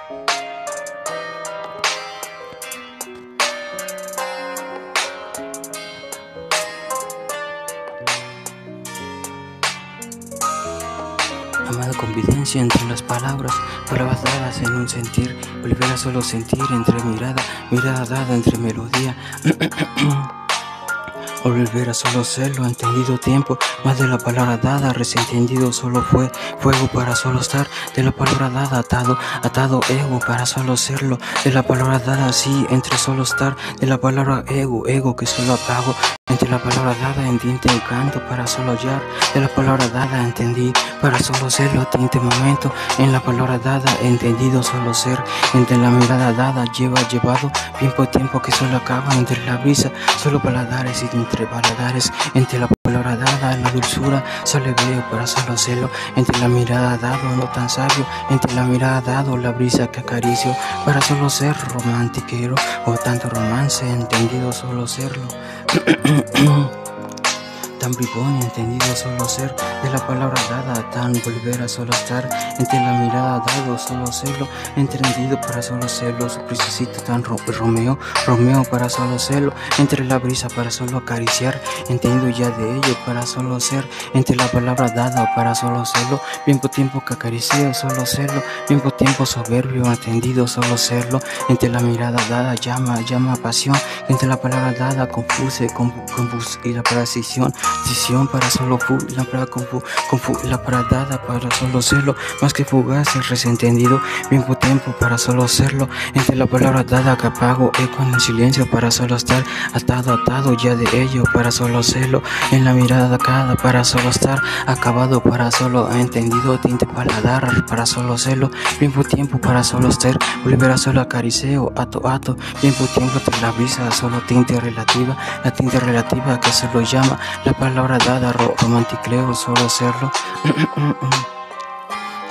Amada convivencia entre las palabras dadas en un sentir, volver a solo sentir entre mirada dada entre melodía. O volver a solo serlo, entendido tiempo, más de la palabra dada, resentendido solo fue fuego para solo estar, de la palabra dada atado ego para solo serlo, de la palabra dada sí, entre solo estar, de la palabra ego que solo apago, entre la palabra dada entiende un canto para solo hallar, de la palabra dada entendí para solo serlo, tinte momento, en la palabra dada entendido solo ser, entre la mirada dada llevado, tiempo que solo acaba, entre la brisa, solo paladares y entre paladares, entre la palabra dada, la dulzura, solo veo para solo hacerlo, entre la mirada dado, no tan sabio, entre la mirada dado, la brisa que acaricio, para solo ser romantiquero, o tanto romance, entendido solo serlo. Tan bribón, entendido solo ser, de la palabra dada, tan volver a solo estar, entre la mirada dado, solo serlo, entendido para solo serlo, su prisecito tan Romeo para solo serlo, entre la brisa para solo acariciar, entendido ya de ello para solo ser, entre la palabra dada para solo serlo, tiempo que acaricio, solo serlo, tiempo soberbio, entendido solo serlo, entre la mirada dada, llama pasión, entre la palabra dada, confuse y la precisión, para solo la palabra la palabra dada para solo serlo, más que fugaz el resentendido, tiempo para solo serlo, entre la palabra dada que apago, eco en el silencio para solo estar, atado ya de ello para solo serlo, en la mirada cada para solo estar, acabado para solo entendido, tinte paladar para solo serlo, tiempo para solo ser, volver a solo acariceo, ato, tiempo entre la brisa, solo tinte relativa, la tinte relativa que se lo llama la palabra dada, romanticleo, solo serlo.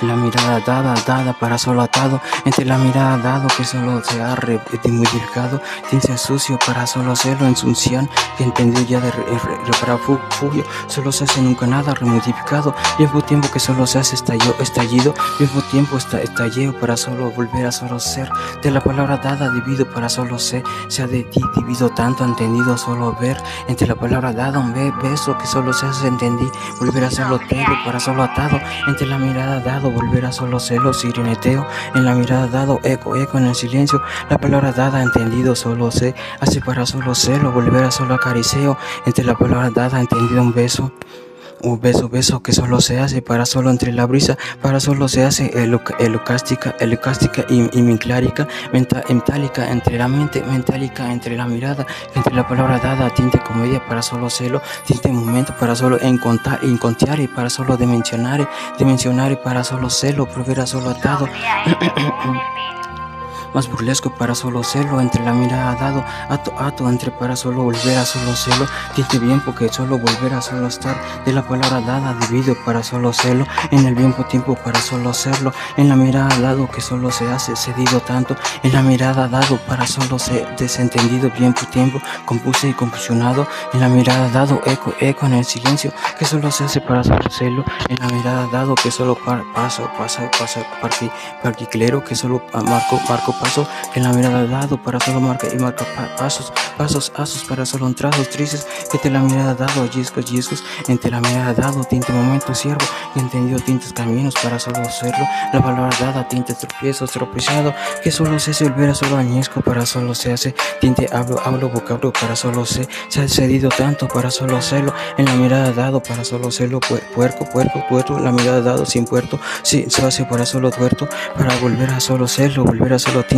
La mirada dada para solo atado, entre la mirada dado que solo se ha modificado, tinte sucio para solo serlo, ensunción que entendió ya de refugio, solo se hace nunca nada remodificado, tiempo que solo se hace estallido, tiempo estalleo para solo volver a solo ser, de la palabra dada divido para solo ser, se ha de ti divido tanto entendido solo ver, entre la palabra dada un beso que solo se hace entendí, volver a solo tego para solo atado, entre la mirada dado volver a solo serlo, sireneteo, en la mirada dado, eco en el silencio, la palabra dada entendido solo se hace para solo serlo, volver a solo acariceo, entre la palabra dada entendido un beso que solo se hace para solo entre la brisa, para solo se hace elocástica y metálica, entre la mente, metálica entre la mirada, entre la palabra dada, tinte comedia para solo serlo, tinte momento para solo encontrar y para solo dimensionar para solo serlo, volver a solo atado. Más burlesco para solo serlo, entre la mirada dado, ato, entre para solo volver a solo serlo, tinte bien porque solo volver a solo estar, de la palabra dada divido para solo serlo, en el tiempo para solo serlo, en la mirada dado que solo se hace cedido tanto, en la mirada dado para solo ser desentendido, tiempo, compuse y confusionado, en la mirada dado, eco en el silencio, que solo se hace para solo serlo, en la mirada dado que solo paso, parquiclero, que solo marco paso, que en la mirada dado para solo marca pasos, asos para solo trazos tristes, que te la mirada dado, hallazgos, entre la mirada dado, tinte momento siervo, y entendido tintes caminos para solo hacerlo, la palabra dada, tinte tropiezos, tropezado, que solo se hace volver a solo añezco para solo se hace, tinte hablo vocablo para solo se ha cedido tanto para solo hacerlo, en la mirada dado para solo serlo, puerco, la mirada dado sin puerto, sí, se hace para solo tuerto, para volver a solo serlo, volver a solo tinte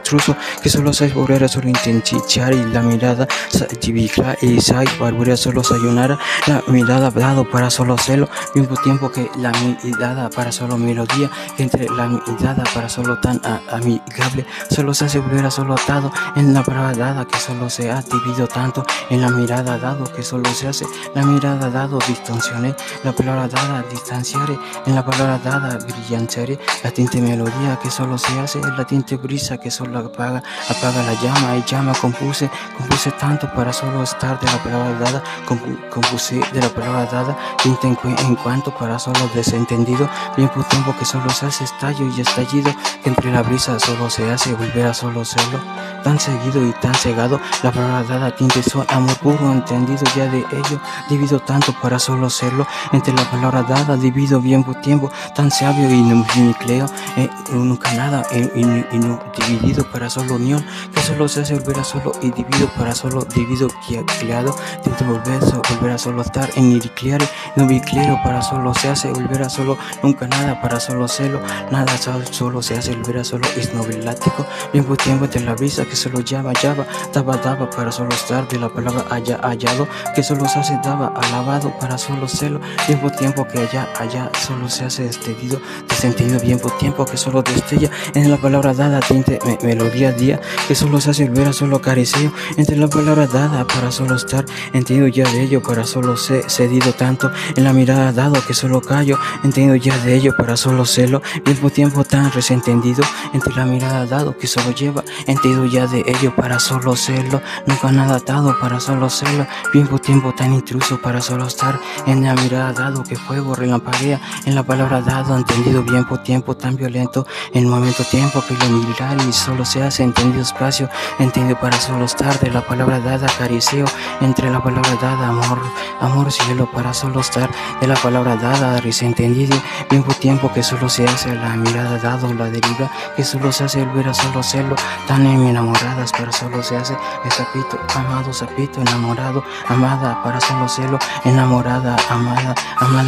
truso, que solo se volver a solo intentar y la mirada y sai volver a solo sayonara, la mirada dado para solo serlo, mismo tiempo que la mirada para solo melodía, que entre la mirada para solo tan amigable, solo se hace volver a solo atado, en la palabra dada que solo se ha dividido tanto, en la mirada dado que solo se hace, la mirada dado distancione, la palabra dada distanciare, en la palabra dada brillantere, la tinte melodía que solo se hace, la tinte brisa que solo apaga la llama y llama. Compuse tanto para solo estar de la palabra dada, compuse de la palabra dada, tinte en cuanto para solo desentendido, bien por tiempo que solo se hace estallo y estallido, que entre la brisa solo se hace volver a solo serlo, tan seguido y tan cegado, la palabra dada tinte son amor puro, entendido ya de ello, divido tanto para solo serlo, entre la palabra dada divido bien por tiempo, tan sabio y no creo, nunca nada, y no dividido para solo unión, que solo se hace volver a solo y divido para solo divido creado, tinte volver a solo estar en iricliare, no biclero para solo se hace volver a solo, nunca nada para solo serlo, nada solo se hace volver a solo es novelático, bien por tiempo entre la brisa que solo daba para solo estar de la palabra hallado, que solo se hace daba alabado para solo serlo, bien por tiempo que allá solo se hace descendido, bien por tiempo que solo destella en la palabra dada tinte melodía día, que solo se hace volver a solo careceo, entre la palabra dada para solo estar entendido ya de ello, para solo ser cedido tanto en la mirada dado que solo callo, entendido ya de ello para solo serlo, bien por tiempo tan desentendido, entre la mirada dado que solo lleva, entendido ya de ello para solo serlo, nunca nada dado para solo serlo, bien por tiempo tan intruso para solo estar en la mirada dado que fuego relampaguea, en la palabra dado entendido bien por tiempo tan violento, en momento tiempo que lo militar y solo se hace entendido espacio, entendido para solo estar de la palabra dada acariceo, entre la palabra dada amor cielo para solo estar de la palabra dada desentendido, bien por tiempo que solo se hace la mirada dado la deriva, que solo se hace volver a solo serlo, tan enamoradas para solo se hace el sapito, amado sapito, enamorado, amada para solo serlo, enamorada, amada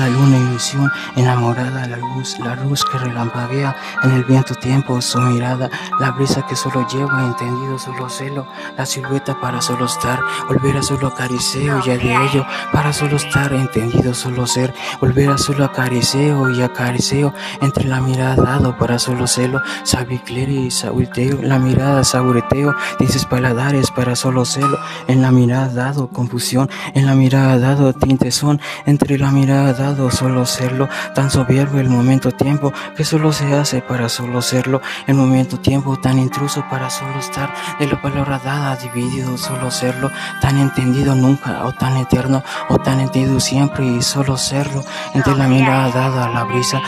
luna ilusión, enamorada la luz que relampaguea en el viento tiempo su mirada, la brisa que solo lleva entendido solo celo, la silueta para solo estar, volver a solo acariceo ya de ello, para solo estar entendido solo ser, volver a solo acariceo y acariceo, entre la mirada dado para solo celo, sabiclere y sabureteo, la mirada sabureteo, dices paladares para solo celo, en la mirada dado confusión, en la mirada dado tintezón, entre la mirada dado solo serlo, tan soberbio el momento tiempo que solo se hace para solo serlo, el momento tiempo tan intruso para solo estar de la palabra dada dividido solo serlo, tan entendido nunca o tan eterno o tan entendido siempre y solo serlo, entre la mirada dada la brisa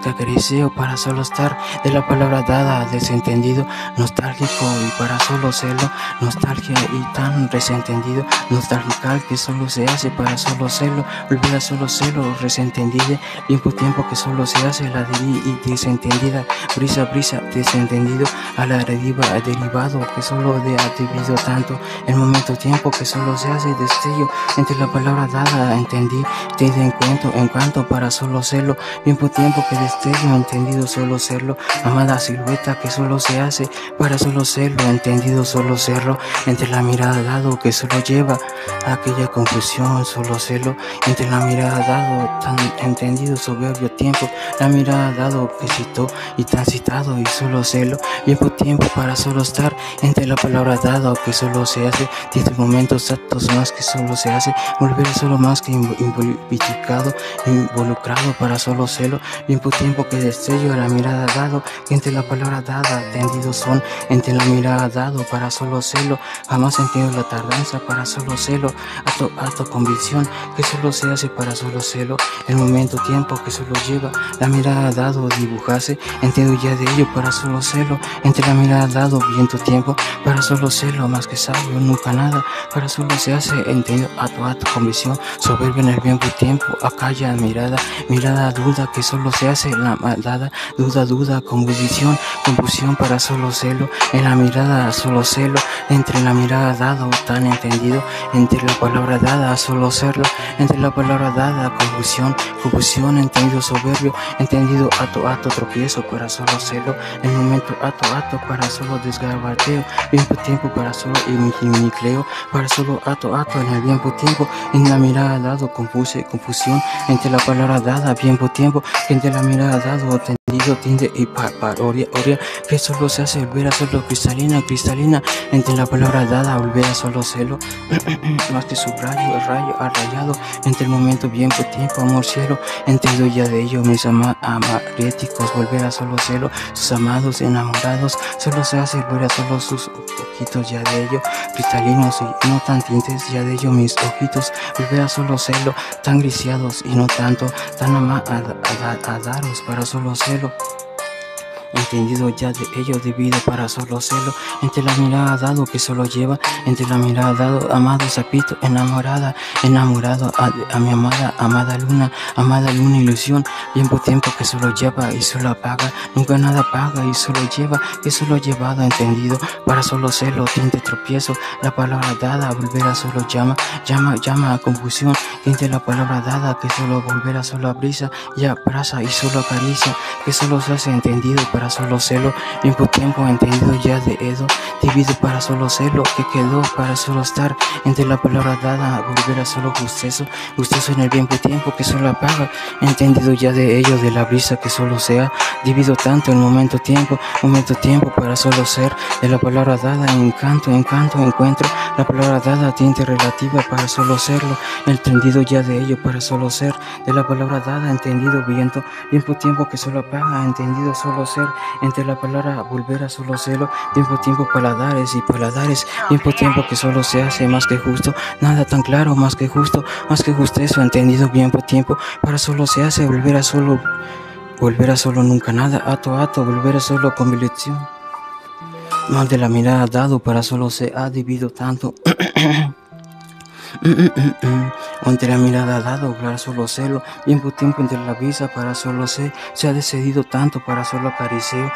que acariceo para solo estar de la palabra dada desentendido, nostálgico y para solo serlo, nostalgia y tan desentendido, nostálgica que solo se hace para solo serlo, volver a solo serlo, desentendido, bien por tiempo que solo se hace la y desentendida, brisa desentendido, a la derivado que solo de ha dividido tanto, el momento tiempo que solo se hace destello, entre la palabra dada entendí, te en cuanto para solo serlo, bien por tiempo que destello, entendido solo serlo, amada silueta que solo se hace para solo serlo, entendido solo serlo, entre la mirada dado que solo lleva aquella confusión, solo serlo, entre la mirada dado tan entendido soberbio tiempo, la mirada dado que citó y tan citado y solo serlo, bien por tiempo para solo estar, entre la palabra dado que solo se hace, 10 momentos actos más que solo se hace, volver solo más que involucrado para solo serlo, bien por tiempo que destello a la mirada dado, que entre la palabra dada tendidos son, entre la mirada dado para solo serlo, jamás entiendo la tardanza para solo serlo, acto convicción que solo se hace para solo serlo, el momento tiempo que solo lleva, la mirada dado dibujase, entiendo ya de ello para solo serlo, entre la mirada dado viento tiempo para solo serlo, más que sabio nunca nada para solo se hace, entiendo acto convicción, soberbio en el bien por tiempo, acalla mirada duda que solo se hace la maldada, duda confusión para solo serlo, en la mirada solo serlo, entre la mirada dado tan entendido, entre la palabra dada solo serlo, entre la palabra dada confusión entendido soberbio, entendido acto tropiezo para solo serlo, el momento acto para solo desgarbateo, bien por tiempo para solo creo, para solo acto en el bien por tiempo, en la mirada dado confusión, entre la palabra dada bien por tiempo, entre la mirada dado Tinte y parodia, que solo se hace volver a solo cristalina, entre la palabra dada, volver a solo celo, más que subrayo, el rayo arrayado, entre el momento, bien por tiempo, amor, cielo, entiendo ya de ello, mis amariéticos, volver a solo celo, sus amados, enamorados, solo se hace volver a solo sus ojitos, ya de ello, cristalinos y no tan tintes, ya de ello, mis ojitos, volver a solo celo, tan grisiados y no tanto, tan daros para solo celo. Entendido ya de ello, debido para solo celo, entre la mirada dado que solo lleva, entre la mirada dado, amado sapito, enamorado a mi amada luna, ilusión, tiempo que solo lleva y solo apaga, nunca nada paga y solo lleva, que solo llevado, entendido, para solo celo, tinte tropiezo, la palabra dada, volver a solo llama a confusión, tinte la palabra dada, que solo volver a solo brisa, y abraza y solo acaricia, que solo se hace entendido, para solo celo, tiempo entendido ya de Edo, divido para solo celo, que quedó para solo estar, entre la palabra dada, volver a solo gustoso en el tiempo que solo apaga, entendido ya de ello, de la brisa que solo sea, divido tanto el momento tiempo para solo ser, de la palabra dada, encanto, encuentro, la palabra dada, tinte relativa para solo serlo, entendido ya de ello para solo ser, de la palabra dada, entendido viento, tiempo que solo apaga, entendido solo ser, entre la palabra volver a solo celo, tiempo paladares, tiempo que solo se hace más que justo, nada tan claro, más que justo eso, entendido tiempo para solo se hace, volver a solo nunca nada, ato, volver a solo convicción, mal de la mirada dado para solo se ha dividido tanto. Entre la mirada dado, para solo celo, tiempo entre la visa para solo se ha decidido tanto para solo acariceo,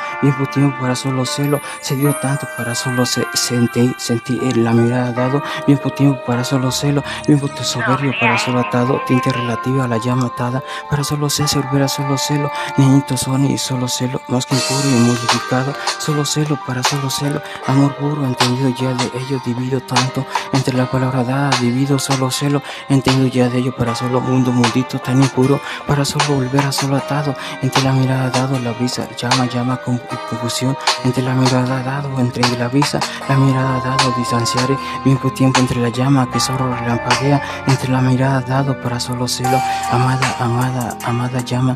tiempo para solo celo, se dio tanto para solo sentí en la mirada dado, tiempo para solo celo, tiempo soberbio para solo atado, tinte relativa a la llama atada, para solo se volver a solo celo, niñito son y solo celo, más que impuro y modificado, solo celo para solo celo, amor puro, entendido ya de ello, divido tanto, entre la palabra dada, divido solo celo, entendido ya de ello para solo mundito tan impuro, para solo volver a solo atado, entre la mirada dado, la brisa llama con confusión, entre la mirada dado, entre la brisa, la mirada dado, distanciare, tiempo entre la llama que solo relampaguea, entre la mirada dado para solo celo, amada llama,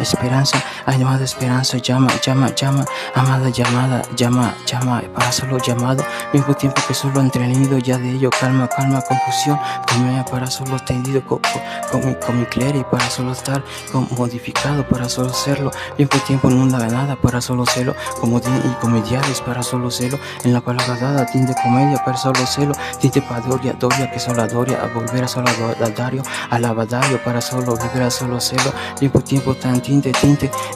esperanza, amada esperanza, llama, amada llama, para solo llamado, tiempo que solo entrenido ya de ello, calma, confusión, comea para solo tendido con mi clero y para solo estar modificado para solo serlo, tiempo no da nada para solo celo, comodín y comediales para solo celo, en la palabra dada, tinte comedia para solo celo, tinte padoria, doria que solo adoria, a volver a solo dario, alabadario para solo volver a solo celo, tiempo tan tinte,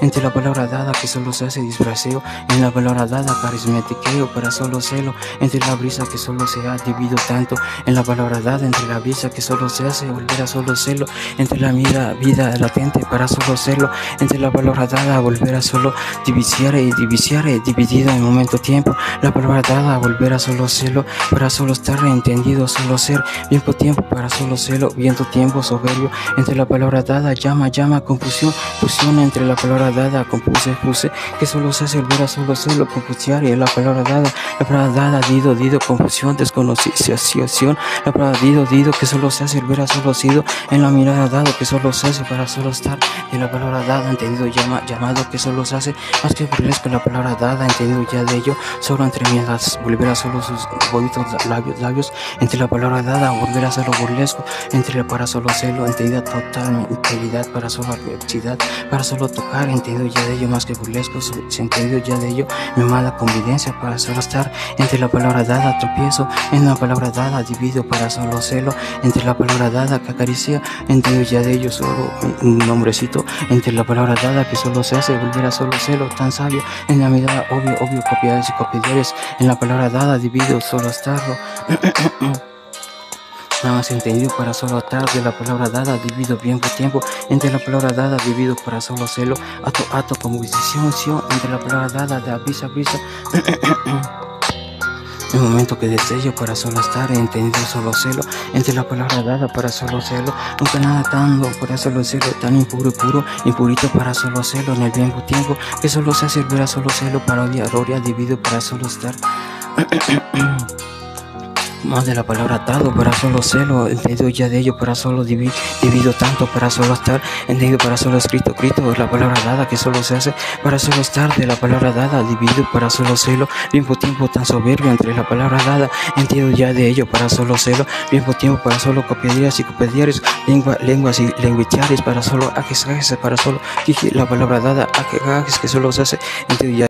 entre la palabra dada que solo se hace disfraceo, en la palabra dada carismatiqueo para solo celo, entre la brisa que solo se ha dividido tanto, en la palabra dada, entre la brisa que solo se hace volver a solo celo, entre la vida latente para solo celo, entre la palabra dada volver a solo divisiare, dividido en momento tiempo, la palabra dada volver a solo celo, para solo estar entendido, solo ser, tiempo para solo celo, viento tiempo soberbio, entre la palabra dada, llama, confusión, fusión entre la palabra dada, puse, que solo se hace volver a solo celo, confusiare, la palabra dada, dido, confusión, desconocición, la palabra dido, que solo se hace volver a solo sido, en la mirada dado, que solo se hace para solo estar, en la palabra dada, entendido, llamado, que solo se hace, más que burlesco, la palabra dada, entendido ya de ello, solo entre miradas, volver a solo sus bonitos labios, entre la palabra dada, volver a solo burlesco, entre la para solo celo, entendida total, integridad, para solo adversidad, para solo tocar, entendido ya de ello, más que burlesco, entendido ya de ello, mi amada convivencia, para solo estar, entre la palabra dada, tropiezo, en la palabra dada, divido, para solo celo, entre la palabra dada, que acaricia, entendido ya de ello, solo un nombrecito, entre la palabra dada, que solo se hace volver a solo celo, tan sabio, en la mirada, obvio, copiadores y copiadores, en la palabra dada, divido, solo estarlo. Nada más entendido para solo atar, de la palabra dada, divido tiempo, entre la palabra dada, divido para solo celo, ato, como decisión, entre la palabra dada, de brisa, El momento que desello para solo estar, entendido solo celo, entre la palabra dada para solo celo, nunca nada tanto para solo celo, tan impuro y puro, impurito para solo celo, en el mismo tiempo que solo se hace ver a solo celo, para odiar, gloria, divido para solo estar. Más de la palabra atado para solo celo, entendido ya de ello para solo divido tanto para solo estar, entendido para solo escrito, es la palabra dada que solo se hace para solo estar, de la palabra dada divido para solo celo, mismo tiempo tan soberbio entre la palabra dada, entendido ya de ello para solo celo, mismo tiempo para solo copiarías y copiarías, lenguas y lenguichares para solo ajes, para solo la palabra dada, ajes que solo se hace, entendido ya